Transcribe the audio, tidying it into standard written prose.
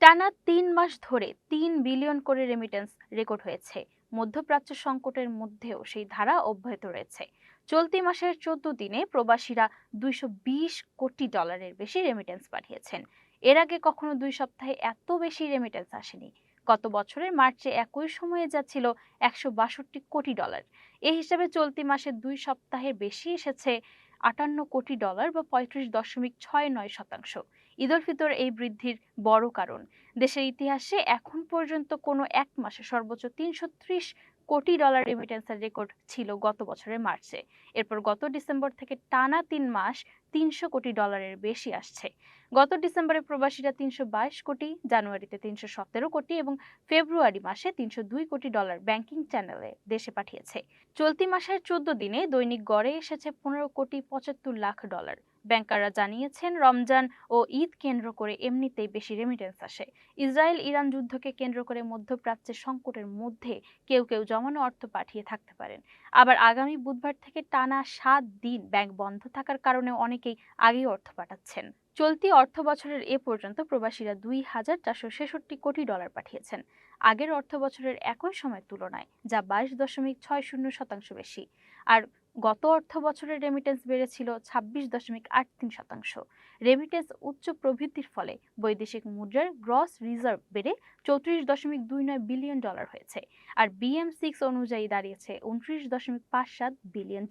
টানা ৩ মাস ধরে ৩ বিলিয়ন করে রেমিটেন্স রেকর্ড হয়েছে। মধ্যপ্রাচ্য সংকটের মধ্যেও সেই ধারা অব্যাহত রয়েছে। চলতি মাসের ১৪ দিনে প্রবাসীরা $২২০ কোটি বেশি রেমিটেন্স পাঠিয়েছেন। এর আগে কখনো ২ সপ্তাহে এত বেশি রেমিটেন্স আসেনি। গত বছরের মার্চে একই সময়ে যা ছিল $১৬২ কোটি। এই হিসাবে চলতি মাসের ২ সপ্তাহের বেশি এসেছে $৫৮ কোটি বা ৩৫.৬৯%। ঈদ উল ফিতর এই বৃদ্ধির বড় কারণ। দেশের ইতিহাসে এখন পর্যন্ত কোনো এক মাসে সর্বোচ্চ $৩৩০ কোটি রেমিটেন্সের রেকর্ড ছিল গত বছরের মার্চে। এরপর গত ডিসেম্বর থেকে টানা ৩ মাস $৩০০ কোটি বেশি আসছে। গত ডিসেম্বরে প্রবাসীরা ৩২২ কোটি, জানুয়ারিতে ৩১৭ কোটি এবং ফেব্রুয়ারি মাসে $৩০২ কোটি ব্যাংকিং চ্যানেলে দেশে পাঠিয়েছে। চলতি মাসের ১৪ দিনে দৈনিক গড়ে এসেছে $১৫,৭৫,০০,০০০। ব্যাংকাররা জানিয়েছেন, রমজান ও ঈদ কেন্দ্র করে এমনিতেই বেশি রেমিটেন্স আসে। ইসরায়েল ইরান যুদ্ধকে কেন্দ্র করে মধ্যপ্রাচ্যের সংকটের মধ্যে কেউ কেউ জমানো অর্থ পাঠিয়ে থাকতে পারেন। আবার আগামী বুধবার থেকে টানা ৭ দিন ব্যাংক বন্ধ থাকার কারণে অনেকেই আগেই অর্থ পাঠাচ্ছেন। চলতি অর্থ বছরের এ পর্যন্ত প্রবাসীরা $২,৪৬৬ কোটি পাঠিয়েছেন, আগের অর্থ বছরের একই সময়ের তুলনায়, যা ২২.৬০% বেশি। আর গত অর্থ বছরের রেমিটেন্স বেড়েছিল ২৬.৮৩%। রেমিটেন্স উচ্চ প্রবৃদ্ধির ফলে বৈদেশিক মুদ্রার গ্রস রিজার্ভ বেড়ে $৩৪.২৯ বিলিয়ন হয়েছে, আর BM6 অনুযায়ী দাঁড়িয়েছে $২৯.৫৭ বিলিয়ন।